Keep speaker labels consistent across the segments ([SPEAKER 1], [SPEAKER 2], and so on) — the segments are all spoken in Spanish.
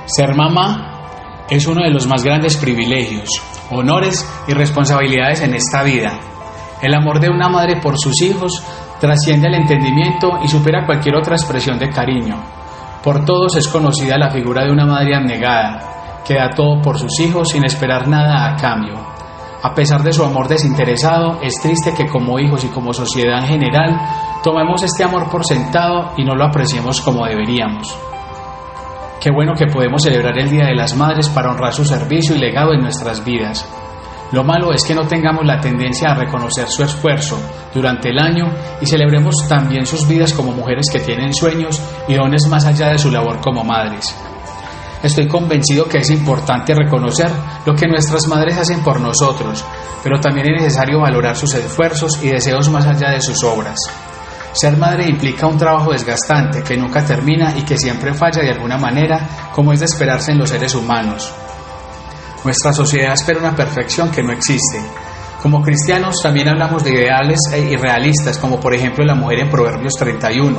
[SPEAKER 1] Ser mamá es uno de los más grandes privilegios, honores y responsabilidades en esta vida. El amor de una madre por sus hijos trasciende el entendimiento y supera cualquier otra expresión de cariño. Por todos es conocida la figura de una madre abnegada, que da todo por sus hijos sin esperar nada a cambio. A pesar de su amor desinteresado, es triste que como hijos y como sociedad en general tomemos este amor por sentado y no lo apreciemos como deberíamos. Qué bueno que podemos celebrar el Día de las Madres para honrar su servicio y legado en nuestras vidas. Lo malo es que no tengamos la tendencia a reconocer su esfuerzo durante el año y celebremos también sus vidas como mujeres que tienen sueños y dones más allá de su labor como madres. Estoy convencido que es importante reconocer lo que nuestras madres hacen por nosotros, pero también es necesario valorar sus esfuerzos y deseos más allá de sus obras. Ser madre implica un trabajo desgastante que nunca termina y que siempre falla de alguna manera, como es de esperarse en los seres humanos. Nuestra sociedad espera una perfección que no existe. Como cristianos también hablamos de ideales irrealistas, como por ejemplo la mujer en Proverbios 31,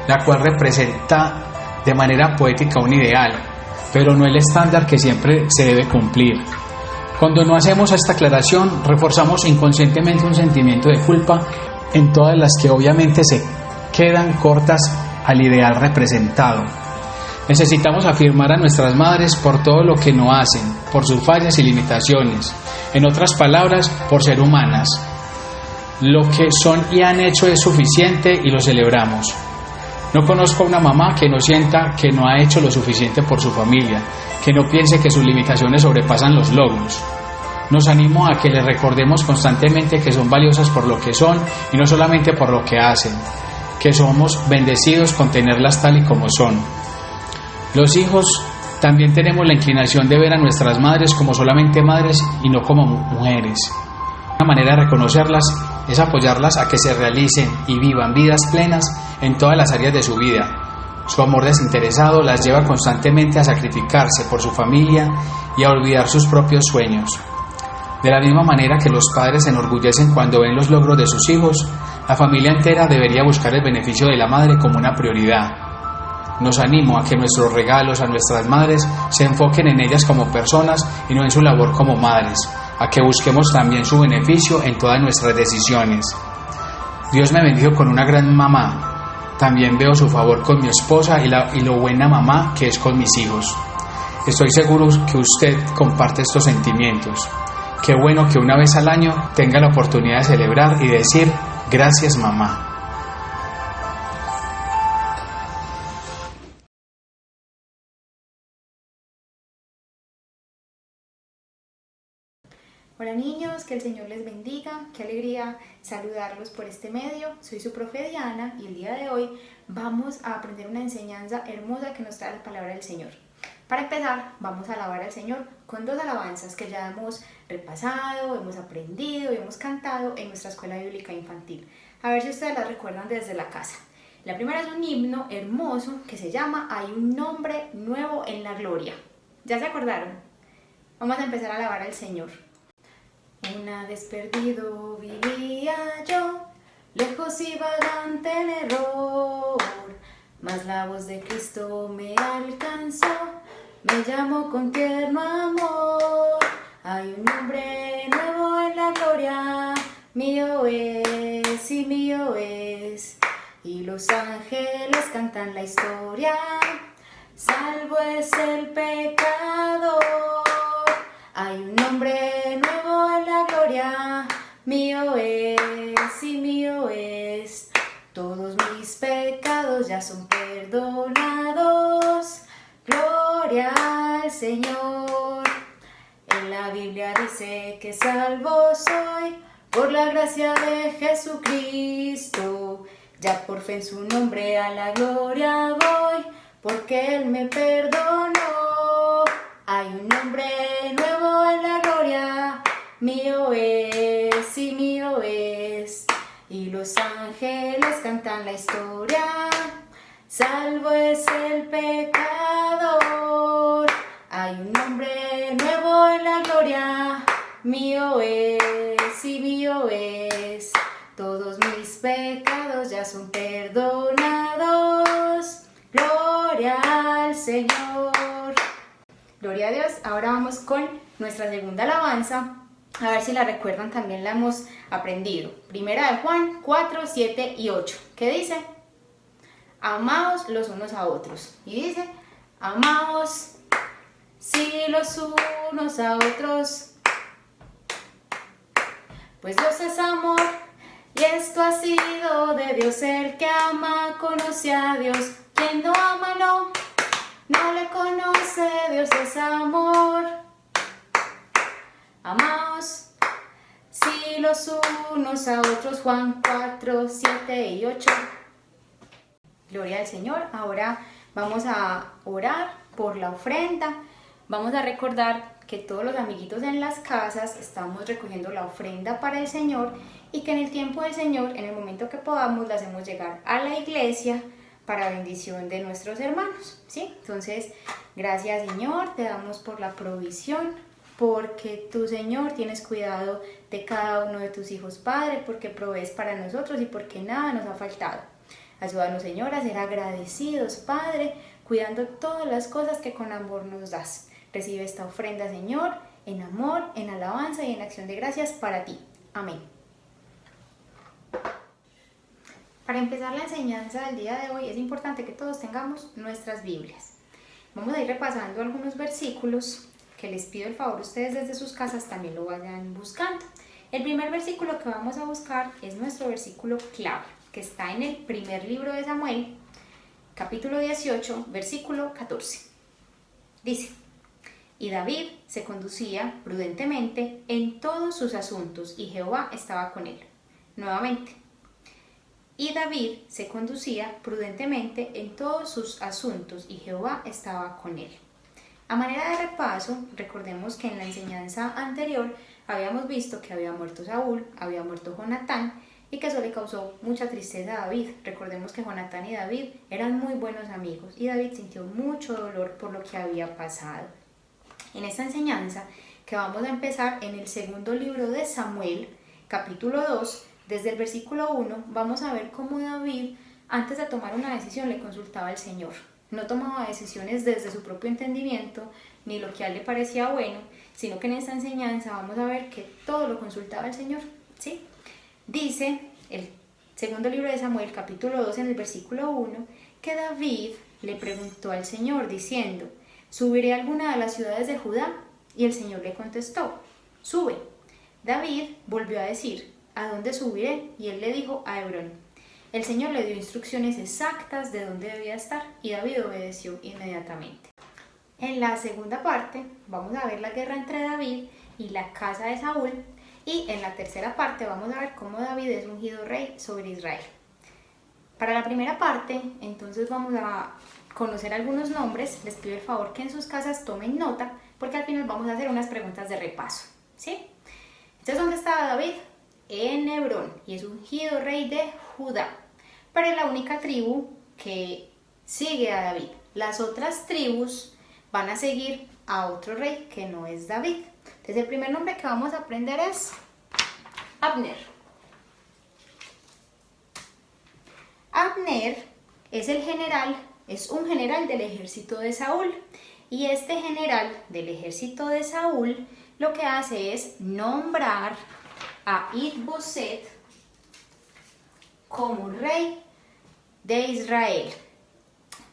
[SPEAKER 1] la cual representa de manera poética un ideal, pero no el estándar que siempre se debe cumplir. Cuando no hacemos esta aclaración, reforzamos inconscientemente un sentimiento de culpa en todas las que obviamente se quedan cortas al ideal representado. Necesitamos afirmar a nuestras madres por todo lo que no hacen, por sus fallas y limitaciones, en otras palabras, por ser humanas. Lo que son y han hecho es suficiente y lo celebramos. No conozco a una mamá que no sienta que no ha hecho lo suficiente por su familia, que no piense que sus limitaciones sobrepasan los logros. Nos animo a que les recordemos constantemente que son valiosas por lo que son y no solamente por lo que hacen, que somos bendecidos con tenerlas tal y como son. Los hijos también tenemos la inclinación de ver a nuestras madres como solamente madres y no como mujeres. Una manera de reconocerlas es apoyarlas a que se realicen y vivan vidas plenas en todas las áreas de su vida. Su amor desinteresado las lleva constantemente a sacrificarse por su familia y a olvidar sus propios sueños. De la misma manera que los padres se enorgullecen cuando ven los logros de sus hijos, la familia entera debería buscar el beneficio de la madre como una prioridad. Nos animo a que nuestros regalos a nuestras madres se enfoquen en ellas como personas y no en su labor como madres, a que busquemos también su beneficio en todas nuestras decisiones. Dios me bendijo con una gran mamá. También veo su favor con mi esposa y lo buena mamá que es con mis hijos. Estoy seguro que usted comparte estos sentimientos. Qué bueno que una vez al año tenga la oportunidad de celebrar y decir gracias mamá.
[SPEAKER 2] Hola niños, que el Señor les bendiga, qué alegría saludarlos por este medio. Soy su profe Diana y el día de hoy vamos a aprender una enseñanza hermosa que nos trae la palabra del Señor. Para empezar, vamos a alabar al Señor con dos alabanzas que ya hemos repasado, hemos aprendido y hemos cantado en nuestra escuela bíblica infantil. A ver si ustedes las recuerdan desde la casa. La primera es un himno hermoso que se llama Hay un nombre nuevo en la gloria. ¿Ya se acordaron? Vamos a empezar a alabar al Señor. Una vez perdido vivía yo, lejos y vagante en error, mas la voz de Cristo me alcanzó, me llamó con tierno amor. Hay un nombre nuevo en la gloria, mío es y mío es, y los ángeles cantan la historia, salvo es el pecador. Hay un nombre nuevo en la gloria, mío es y mío es, todos mis pecados ya son perdonados, gloria al Señor. En la Biblia dice que salvo soy por la gracia de Jesucristo, ya por fe en su nombre a la gloria voy, porque Él me perdonó. Hay un nombre nuevo en la gloria, mío es y mío es, y los ángeles cantan la historia, salvo es el pecador. Hay un nombre nuevo en la gloria, mío es y mío es, todos mis pecados ya son perdonados, gloria al Señor. Gloria a Dios. Ahora vamos con nuestra segunda alabanza. A ver si la recuerdan, también la hemos aprendido. Primera de Juan 4, 7 y 8. ¿Qué dice? Amaos los unos a otros. Y dice, amaos sí los unos a otros, pues Dios es amor y esto ha sido de Dios. El que ama conoce a Dios, quien no ama no le conoce. Dios es amor. Amaos sí los unos a otros. Juan 4, 7 y 8. Gloria al Señor. Ahora vamos a orar por la ofrenda. Vamos a recordar que todos los amiguitos en las casas estamos recogiendo la ofrenda para el Señor y que en el tiempo del Señor, en el momento que podamos, la hacemos llegar a la iglesia para bendición de nuestros hermanos, ¿sí? Entonces, gracias Señor, te damos por la provisión, porque tú, Señor, tienes cuidado de cada uno de tus hijos, Padre, porque provees para nosotros y porque nada nos ha faltado. Ayúdanos, Señor, a ser agradecidos, Padre, cuidando todas las cosas que con amor nos das. Recibe esta ofrenda, Señor, en amor, en alabanza y en acción de gracias para ti. Amén. Para empezar la enseñanza del día de hoy es importante que todos tengamos nuestras Biblias. Vamos a ir repasando algunos versículos que les pido el favor ustedes desde sus casas también lo vayan buscando. El primer versículo que vamos a buscar es nuestro versículo clave, que está en el primer libro de Samuel, capítulo 18, versículo 14. Dice: y David se conducía prudentemente en todos sus asuntos, y Jehová estaba con él. Nuevamente. Y David se conducía prudentemente en todos sus asuntos, y Jehová estaba con él. A manera de repaso, recordemos que en la enseñanza anterior habíamos visto que había muerto Saúl, había muerto Jonatán, y que eso le causó mucha tristeza a David. Recordemos que Jonatán y David eran muy buenos amigos, y David sintió mucho dolor por lo que había pasado. En esta enseñanza, que vamos a empezar en el segundo libro de Samuel, capítulo 2, desde el versículo 1, vamos a ver cómo David, antes de tomar una decisión, le consultaba al Señor. No tomaba decisiones desde su propio entendimiento, ni lo que a él le parecía bueno, sino que en esta enseñanza vamos a ver que todo lo consultaba al Señor, ¿sí? Dice el segundo libro de Samuel, capítulo 2, en el versículo 1, que David le preguntó al Señor diciendo: ¿subiré a alguna de las ciudades de Judá? Y el Señor le contestó: sube. David volvió a decir: ¿a dónde subiré? Y él le dijo: a Hebrón. El Señor le dio instrucciones exactas de dónde debía estar, y David obedeció inmediatamente. En la segunda parte vamos a ver la guerra entre David y la casa de Saúl, y en la tercera parte vamos a ver cómo David es ungido rey sobre Israel. Para la primera parte, entonces vamos a conocer algunos nombres. Les pido el favor que en sus casas tomen nota, porque al final vamos a hacer unas preguntas de repaso, ¿sí? Entonces, ¿dónde estaba David? En Hebrón, y es ungido rey de Judá. Pero es la única tribu que sigue a David. Las otras tribus van a seguir a otro rey que no es David. Entonces, el primer nombre que vamos a aprender es Abner. Abner es un general del ejército de Saúl, y este general del ejército de Saúl lo que hace es nombrar a Is-Boset como rey de Israel.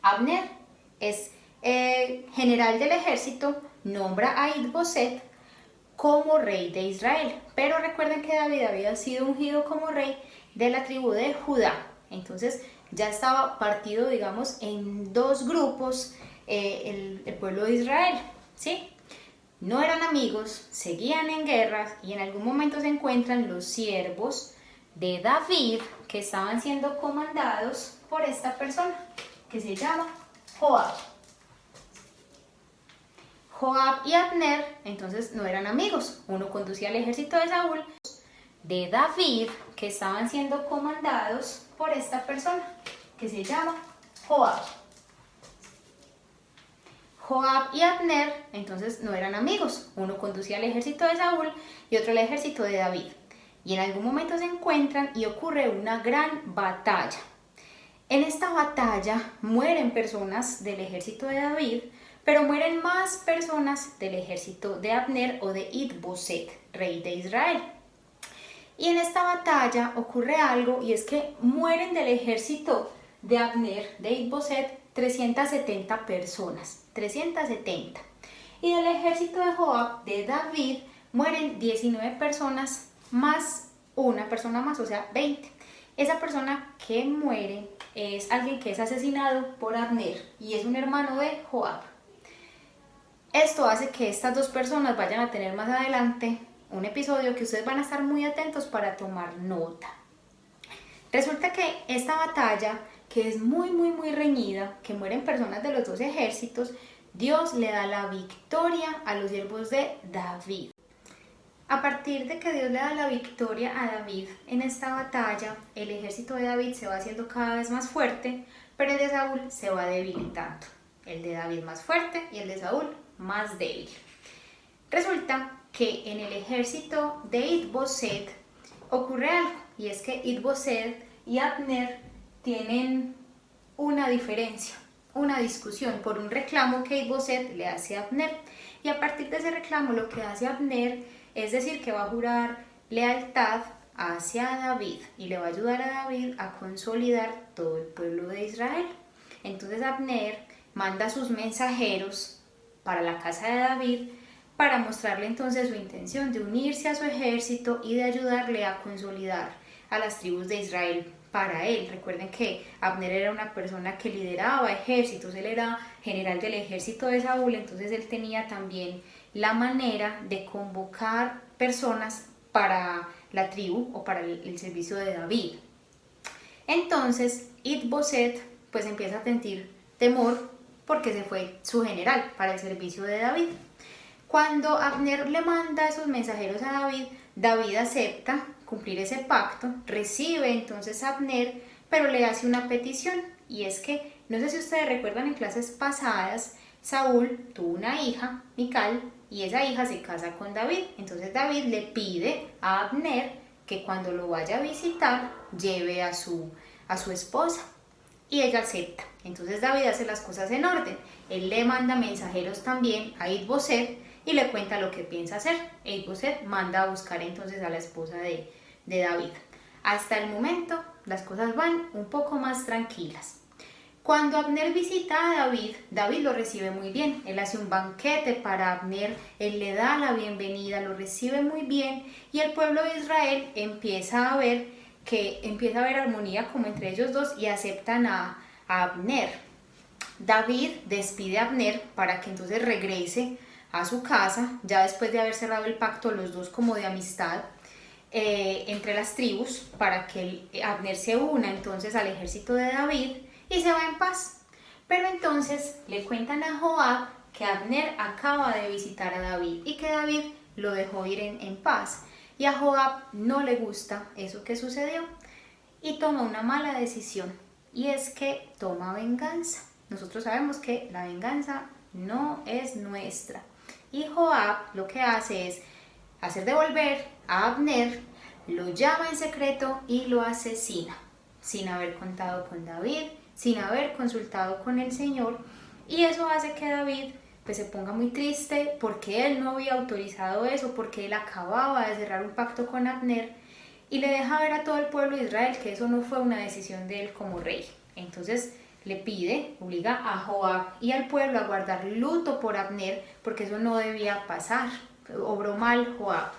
[SPEAKER 2] Abner es general del ejército, nombra a Is-Boset como rey de Israel, pero recuerden que David había sido ungido como rey de la tribu de Judá. Entonces ya estaba partido, digamos, en dos grupos el pueblo de Israel, ¿sí? No eran amigos, seguían en guerras, y en algún momento se encuentran los siervos de David que estaban siendo comandados por esta persona que se llama Joab. Joab y Abner entonces no eran amigos. Uno conducía el ejército de Saúl, de David, que estaban siendo comandados por esta persona que se llama Joab. Joab y Abner entonces no eran amigos. Uno conducía el ejército de Saúl y otro el ejército de David. Y en algún momento se encuentran y ocurre una gran batalla. En esta batalla mueren personas del ejército de David Pero mueren más personas del ejército de Abner o de Is-Boset, rey de Israel. Y en esta batalla ocurre algo, y es que mueren del ejército de Abner, de Is-Boset, 370 personas, 370. Y del ejército de Joab, de David, mueren 19 personas más una persona más, o sea, 20. Esa persona que muere es alguien que es asesinado por Abner y es un hermano de Joab. Esto hace que estas dos personas vayan a tener más adelante un episodio que ustedes van a estar muy atentos para tomar nota. Resulta que esta batalla, que es muy reñida, que mueren personas de los dos ejércitos, Dios le da la victoria a los siervos de David. A partir de que Dios le da la victoria a David en esta batalla, el ejército de David se va haciendo cada vez más fuerte, pero el de Saúl se va debilitando. El de David más fuerte y el de Saúl más débil. Resulta que en el ejército de Is-Boset ocurre algo, y es que Is-Boset y Abner tienen una diferencia, una discusión por un reclamo que Is-Boset le hace a Abner. Y a partir de ese reclamo lo que hace Abner es decir que va a jurar lealtad hacia David y le va a ayudar a David a consolidar todo el pueblo de Israel. Entonces Abner manda a sus mensajeros para la casa de David para mostrarle entonces su intención de unirse a su ejército y de ayudarle a consolidar a las tribus de Israel para él. Recuerden que Abner era una persona que lideraba ejércitos, él era general del ejército de Saúl, entonces él tenía también la manera de convocar personas para la tribu o para el servicio de David. Entonces Is-Boset pues empieza a sentir temor porque se fue su general para el servicio de David. Cuando Abner le manda esos mensajeros a David, David acepta cumplir ese pacto, recibe entonces a Abner, pero le hace una petición, y es que, no sé si ustedes recuerdan en clases pasadas, Saúl tuvo una hija, Mical, y esa hija se casa con David. Entonces David le pide a Abner que cuando lo vaya a visitar lleve a su esposa, y ella acepta. Entonces David hace las cosas en orden. Él le manda mensajeros también a Is-Boset y le cuenta lo que piensa hacer. Is-Boset manda a buscar entonces a la esposa de David. Hasta el momento las cosas van un poco más tranquilas. Cuando Abner visita a David, David lo recibe muy bien. Él hace un banquete para Abner, él le da la bienvenida, lo recibe muy bien, y el pueblo de Israel empieza a ver armonía como entre ellos dos y aceptan a Abner. David despide a Abner para que entonces regrese a su casa, ya después de haber cerrado el pacto los dos como de amistad entre las tribus, para que Abner se una entonces al ejército de David y se va en paz. Pero entonces le cuentan a Joab que Abner acaba de visitar a David y que David lo dejó ir en paz. Y a Joab no le gusta eso que sucedió y toma una mala decisión, y es que toma venganza. Nosotros sabemos que la venganza no es nuestra. Y Joab lo que hace es hacer devolver a Abner, lo llama en secreto y lo asesina, sin haber contado con David, sin haber consultado con el Señor, y eso hace que David pues se ponga muy triste porque él no había autorizado eso, porque él acababa de cerrar un pacto con Abner, y le deja ver a todo el pueblo de Israel que eso no fue una decisión de él como rey. Entonces obliga a Joab y al pueblo a guardar luto por Abner, porque eso no debía pasar. Obró mal Joab.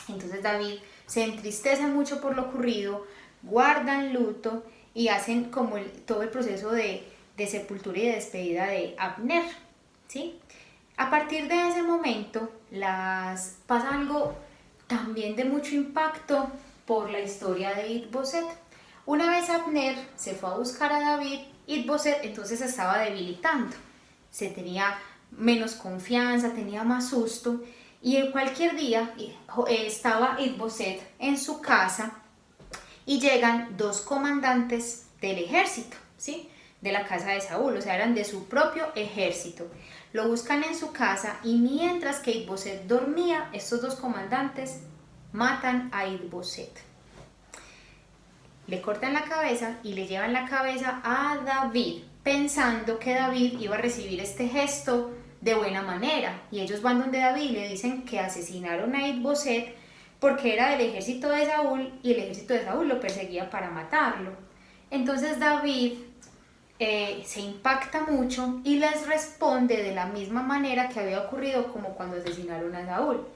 [SPEAKER 2] Entonces David se entristece mucho por lo ocurrido, guardan luto y hacen como todo el proceso de sepultura y de despedida de Abner, ¿sí? A partir de ese momento pasa algo también de mucho impacto por la historia de Is-Boset. Una vez Abner se fue a buscar a David, Is-Boset entonces se estaba debilitando, se tenía menos confianza, tenía más susto, y cualquier día estaba Is-Boset en su casa y llegan dos comandantes del ejército, ¿sí? De la casa de Saúl, o sea, eran de su propio ejército. Lo buscan en su casa, y mientras que Is-Boset dormía, estos dos comandantes matan a Is-Boset. Le cortan la cabeza y le llevan la cabeza a David. pensando que David iba a recibir este gesto de buena manera. Y ellos van donde David y le dicen que asesinaron a Is-Boseth porque era del ejército de Saúl y el ejército de Saúl lo perseguía para matarlo. Entonces David se impacta mucho y les responde de la misma manera que había ocurrido como cuando asesinaron a Saúl.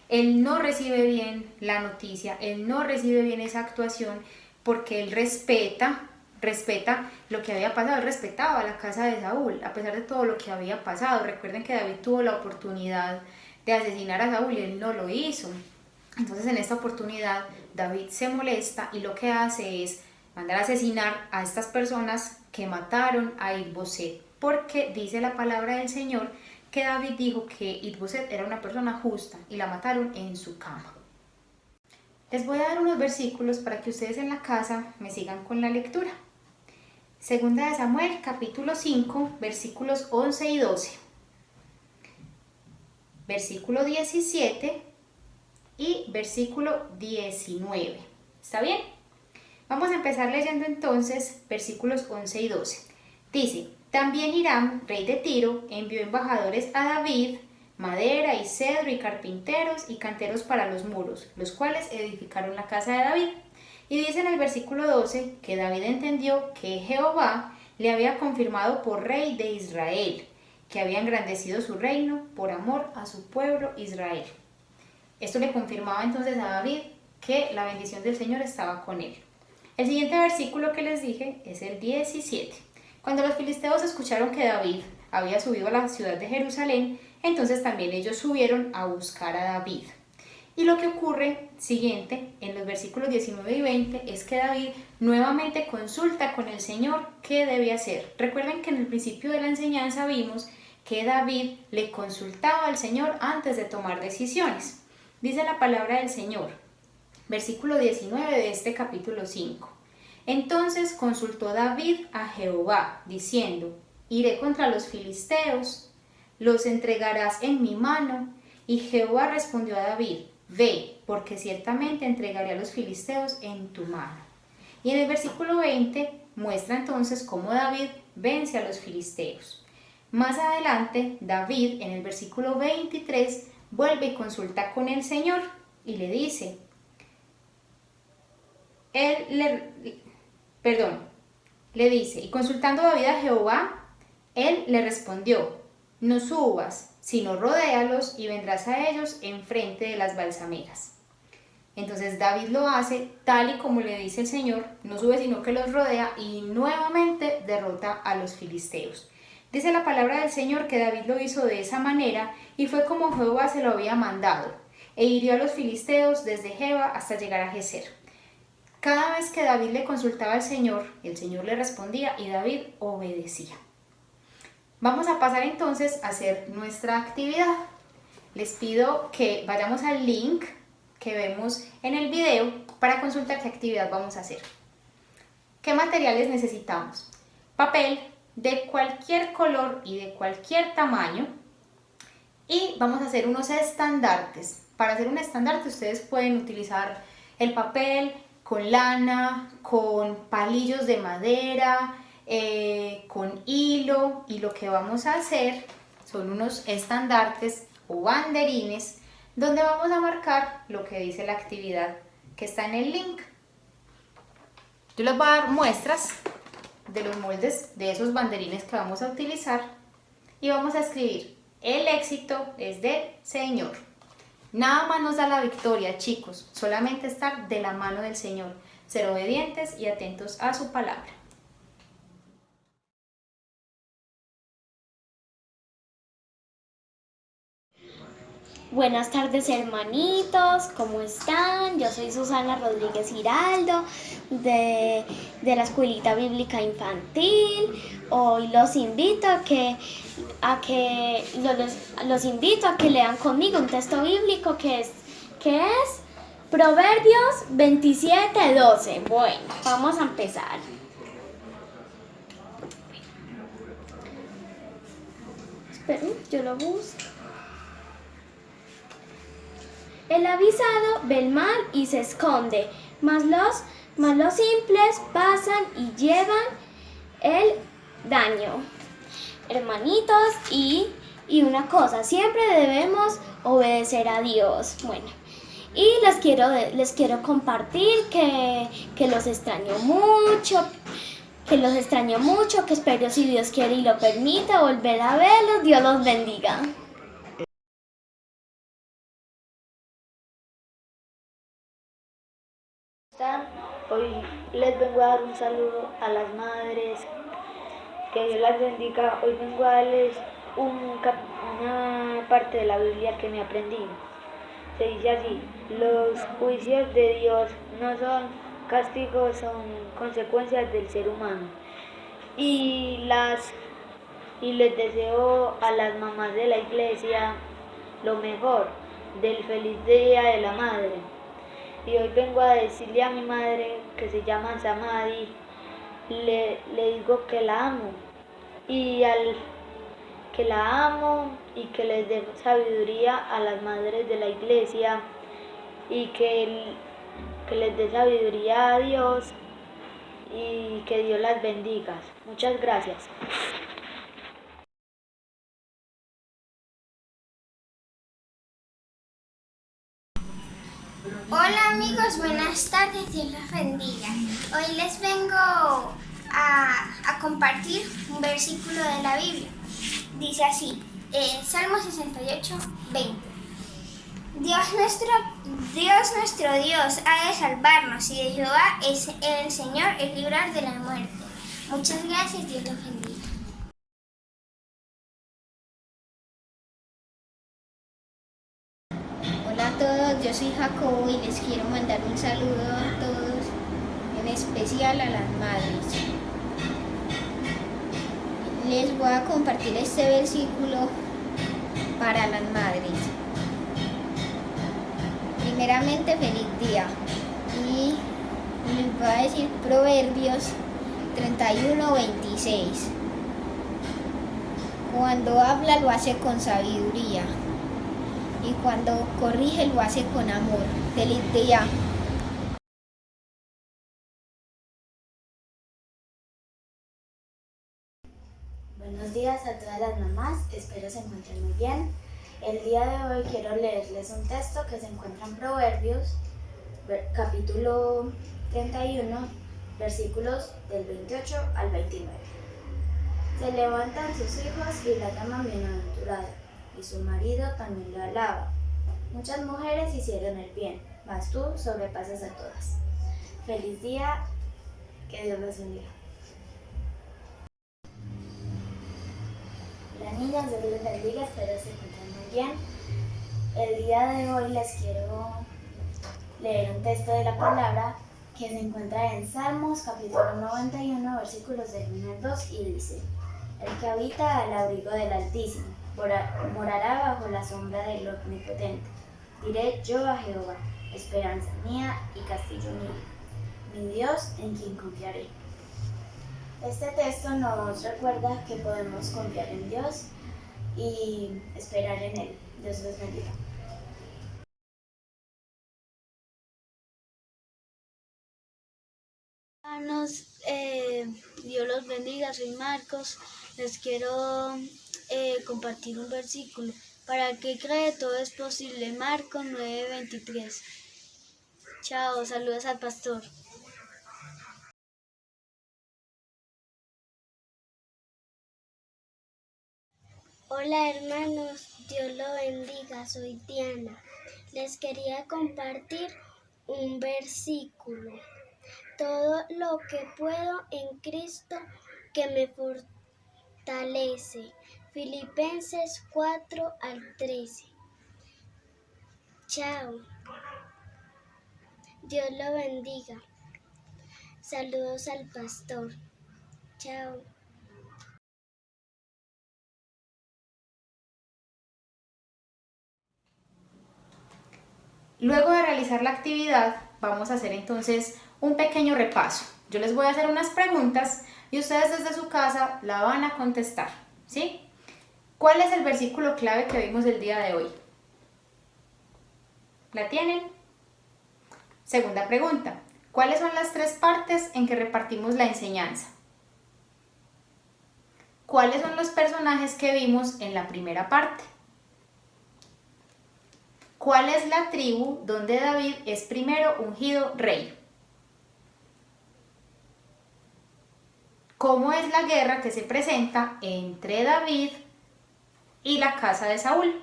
[SPEAKER 2] Él no recibe bien la noticia, él no recibe bien esa actuación porque él respeta lo que había pasado, él respetaba la casa de Saúl a pesar de todo lo que había pasado. Recuerden que David tuvo la oportunidad de asesinar a Saúl y él no lo hizo. Entonces en esta oportunidad David se molesta y lo que hace es mandar a asesinar a estas personas que mataron a Is-Boseth, porque dice la palabra del Señor que David dijo que Is-Boseth era una persona justa y la mataron en su cama. Les voy a dar unos versículos para que ustedes en la casa me sigan con la lectura. Segunda de Samuel, capítulo 5, versículos 11 y 12. Versículo 17 y versículo 19. ¿Está bien? Vamos a empezar leyendo entonces versículos 11 y 12. Dice: También Hiram, rey de Tiro, envió embajadores a David, madera y cedro y carpinteros y canteros para los muros, los cuales edificaron la casa de David. Y dice en el versículo 12 que David entendió que Jehová le había confirmado por rey de Israel, que había engrandecido su reino por amor a su pueblo Israel. Esto le confirmaba entonces a David que la bendición del Señor estaba con él. El siguiente versículo que les dije es el 17. Cuando los filisteos escucharon que David había subido a la ciudad de Jerusalén, entonces también ellos subieron a buscar a David. Y lo que ocurre siguiente, en los versículos 19 y 20, es que David nuevamente consulta con el Señor qué debe hacer. Recuerden que en el principio de la enseñanza vimos que David le consultaba al Señor antes de tomar decisiones. Dice la palabra del Señor, versículo 19 de este capítulo 5. Entonces consultó David a Jehová, diciendo: Iré contra los filisteos, los entregarás en mi mano. Y Jehová respondió a David: Ve, porque ciertamente entregaré a los filisteos en tu mano. Y en el versículo 20 muestra entonces cómo David vence a los filisteos. Más adelante, David, en el versículo 23, vuelve y consulta con el Señor y le dice, le dice, y consultando David a Jehová, él le respondió: No subas, sino rodéalos y vendrás a ellos enfrente de las balsameras. Entonces David lo hace tal y como le dice el Señor, no sube sino que los rodea y nuevamente derrota a los filisteos. Dice la palabra del Señor que David lo hizo de esa manera y fue como Jehová se lo había mandado, e hirió a los filisteos desde Geba hasta llegar a Geser. Cada vez que David le consultaba al Señor, el Señor le respondía y David obedecía. Vamos a pasar entonces a hacer nuestra actividad. Les pido que vayamos al link que vemos en el video para consultar qué actividad vamos a hacer. ¿Qué materiales necesitamos? Papel de cualquier color y de cualquier tamaño. Y vamos a hacer unos estandartes. Para hacer un estandarte ustedes pueden utilizar el papel con lana, con palillos de madera, con hilo, y lo que vamos a hacer son unos estandartes o banderines donde vamos a marcar lo que dice la actividad que está en el link. Yo les voy a dar muestras de los moldes de esos banderines que vamos a utilizar y vamos a escribir: el éxito es del Señor. Nada más nos da la victoria, chicos, solamente estar de la mano del Señor, ser obedientes y atentos a su palabra.
[SPEAKER 3] Buenas tardes, hermanitos, ¿cómo están? Yo soy Susana Rodríguez Giraldo de la Escuelita Bíblica Infantil. Hoy los invito a que lean conmigo un texto bíblico que es Proverbios 27:12. Bueno, vamos a empezar. Esperen, yo lo busco. El avisado ve el mal y se esconde, mas los simples pasan y llevan el daño. Hermanitos, y una cosa, siempre debemos obedecer a Dios. Bueno, y les quiero compartir que los extraño mucho, que espero, si Dios quiere y lo permite, volver a verlos. Dios los bendiga.
[SPEAKER 4] Hoy les vengo a dar un saludo a las madres, que Dios las bendiga. Hoy vengo a darles una parte de la Biblia que me aprendí. Se dice así: los juicios de Dios no son castigos, son consecuencias del ser humano. Y les deseo a las mamás de la iglesia lo mejor del feliz Día de la Madre. Y hoy vengo a decirle a mi madre, que se llama Samadi, le digo que la amo, que la amo y que les dé sabiduría a las madres de la iglesia, y que les dé sabiduría a Dios, y que Dios las bendiga. Muchas gracias.
[SPEAKER 5] Hola amigos, buenas tardes, Dios los bendiga. Hoy les vengo a compartir un versículo de la Biblia. Dice así, Salmo 68, 20. Dios nuestro Dios ha de salvarnos, y de Jehová es el Señor el librar de la muerte. Muchas gracias, Dios los bendiga.
[SPEAKER 6] Hola a todos, yo soy Jacobo y les quiero mandar un saludo a todos, en especial a las madres. Les voy a compartir este versículo para las madres. Primeramente, feliz día. Y les voy a decir Proverbios 31:26. Cuando habla lo hace con sabiduría, y cuando corrige lo hace con amor. Feliz día.
[SPEAKER 7] Buenos días a todas las mamás, espero se encuentren muy bien. El día de hoy quiero leerles un texto que se encuentra en Proverbios, capítulo 31, versículos del 28 al 29. Se levantan sus hijos y la llaman bienaventurada, y su marido también la alaba. Muchas mujeres hicieron el bien, mas tú sobrepasas a todas. Feliz día, que Dios los bendiga. Hola niñas, Dios les bendiga, espero se encuentren muy bien. El día de hoy les quiero leer un texto de la palabra que se encuentra en Salmos capítulo 91, versículos del 1 al 2, y dice: el que habita al abrigo del Altísimo morará bajo la sombra del Omnipotente. Diré yo a Jehová, esperanza mía y castillo mío, mi Dios en quien confiaré. Este texto nos recuerda que podemos confiar en Dios y esperar en Él. Dios los bendiga.
[SPEAKER 8] Hermanos, Dios los bendiga, soy Marcos. Les quiero compartir un versículo. Para el que cree todo es posible, Marcos 9:23. Chao, saludos al pastor.
[SPEAKER 5] Hola hermanos, Dios lo bendiga, soy Diana. Les quería compartir un versículo. Todo lo que puedo en Cristo que me fortalece. Filipenses 4:13. Chao. Dios lo bendiga. Saludos al pastor. Chao.
[SPEAKER 2] Luego de realizar la actividad, vamos a hacer entonces un pequeño repaso. Yo les voy a hacer unas preguntas y ustedes desde su casa la van a contestar, ¿sí? ¿Cuál es el versículo clave que vimos el día de hoy? ¿La tienen? Segunda pregunta, ¿cuáles son las tres partes en que repartimos la enseñanza? ¿cuáles son los personajes que vimos en la primera parte? ¿Cuál es la tribu donde David es primero ungido rey? ¿Cómo es la guerra que se presenta entre David y la casa de Saúl?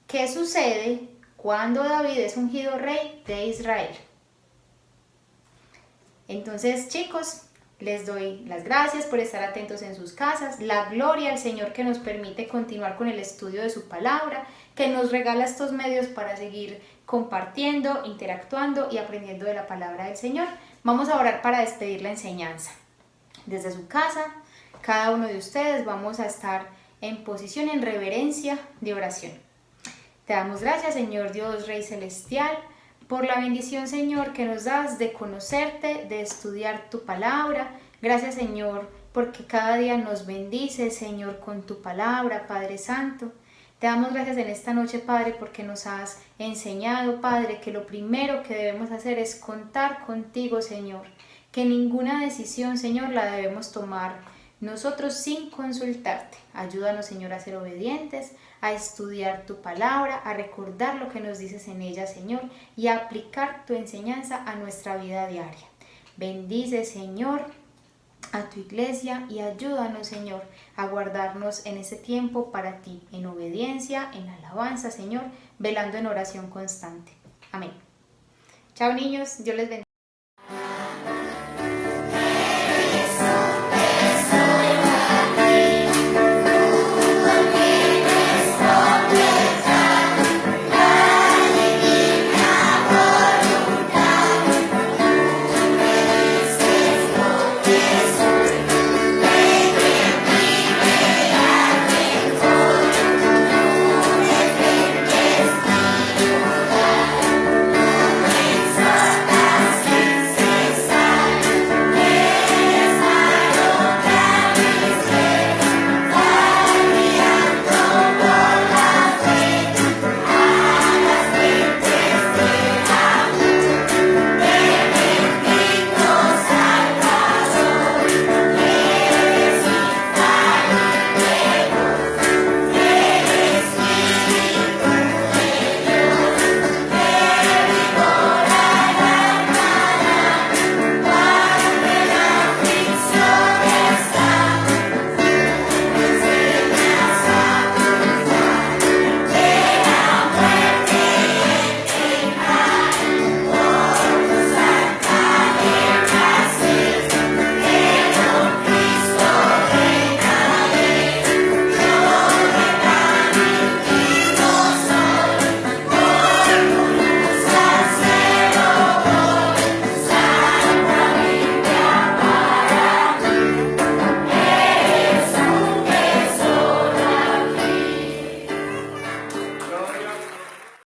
[SPEAKER 2] ¿Qué sucede cuando David es ungido rey de Israel? Entonces, chicos, les doy las gracias por estar atentos en sus casas. La gloria al Señor que nos permite continuar con el estudio de su palabra, que nos regala estos medios para seguir compartiendo, interactuando y aprendiendo de la palabra del Señor. Vamos a orar para despedir la enseñanza. Desde su casa, cada uno de ustedes vamos a estar en posición, en reverencia de oración. Te damos gracias, Señor Dios, Rey Celestial, por la bendición, Señor, que nos das de conocerte, de estudiar tu palabra. Gracias, Señor, porque cada día nos bendices, Señor, con tu palabra, Padre Santo. Te damos gracias en esta noche, Padre, porque nos has enseñado, Padre, que lo primero que debemos hacer es contar contigo, Señor. Que ninguna decisión, Señor, la debemos tomar nosotros sin consultarte. Ayúdanos, Señor, a ser obedientes, a estudiar tu palabra, a recordar lo que nos dices en ella, Señor, y a aplicar tu enseñanza a nuestra vida diaria. Bendice, Señor, a tu iglesia y ayúdanos, Señor, a guardarnos en ese tiempo para ti, en obediencia, en alabanza, Señor, velando en oración constante. Amén. Chao, niños, Dios les bendiga.